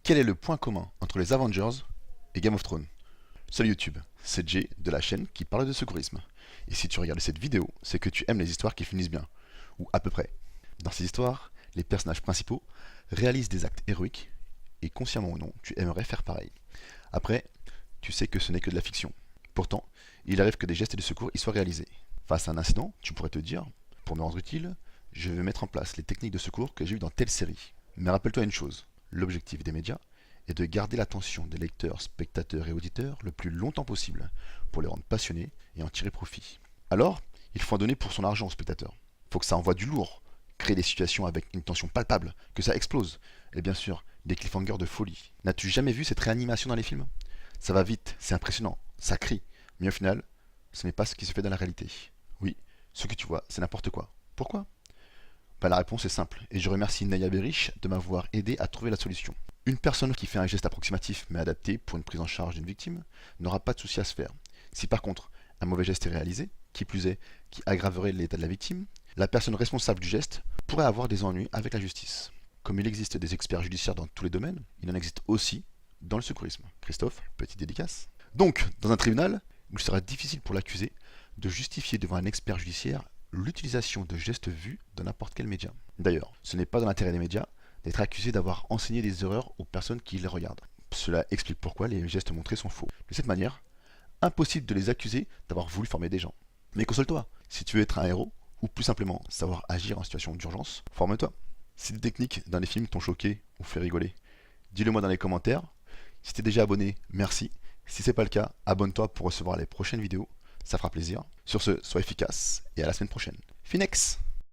Quel est le point commun entre les Avengers et Game of Thrones? Salut YouTube, c'est Jay de la chaîne qui parle de secourisme. Et si tu regardes cette vidéo, c'est que tu aimes les histoires qui finissent bien, ou à peu près. Dans ces histoires, les personnages principaux réalisent des actes héroïques, et consciemment ou non, tu aimerais faire pareil. Après, tu sais que ce n'est que de la fiction. Pourtant, il arrive que des gestes de secours y soient réalisés. Face à un incident, tu pourrais te dire, pour me rendre utile, je vais mettre en place les techniques de secours que j'ai vues dans telle série. Mais rappelle-toi une chose, l'objectif des médias est de garder l'attention des lecteurs, spectateurs et auditeurs le plus longtemps possible pour les rendre passionnés et en tirer profit. Alors, il faut en donner pour son argent aux spectateurs. Il faut que ça envoie du lourd, créer des situations avec une tension palpable, que ça explose, et bien sûr, des cliffhangers de folie. N'as-tu jamais vu cette réanimation dans les films? Ça va vite, c'est impressionnant, ça crie, mais au final, ce n'est pas ce qui se fait dans la réalité. Oui, ce que tu vois, c'est n'importe quoi. Pourquoi? La réponse est simple, et je remercie Naya Berich de m'avoir aidé à trouver la solution. Une personne qui fait un geste approximatif mais adapté pour une prise en charge d'une victime n'aura pas de souci à se faire. Si par contre un mauvais geste est réalisé, qui plus est, qui aggraverait l'état de la victime, la personne responsable du geste pourrait avoir des ennuis avec la justice. Comme il existe des experts judiciaires dans tous les domaines, il en existe aussi dans le secourisme. Christophe, petite dédicace. Donc, dans un tribunal, il sera difficile pour l'accusé de justifier devant un expert judiciaire l'utilisation de gestes vus dans n'importe quel média. D'ailleurs, ce n'est pas dans l'intérêt des médias d'être accusé d'avoir enseigné des erreurs aux personnes qui les regardent. Cela explique pourquoi les gestes montrés sont faux. De cette manière, impossible de les accuser d'avoir voulu former des gens. Mais console-toi, si tu veux être un héros, ou plus simplement savoir agir en situation d'urgence, forme-toi. Si des techniques dans les films t'ont choqué ou fait rigoler, dis-le moi dans les commentaires. Si t'es déjà abonné, merci. Si c'est pas le cas, abonne-toi pour recevoir les prochaines vidéos, ça fera plaisir. Sur ce, sois efficace et à la semaine prochaine. Finex!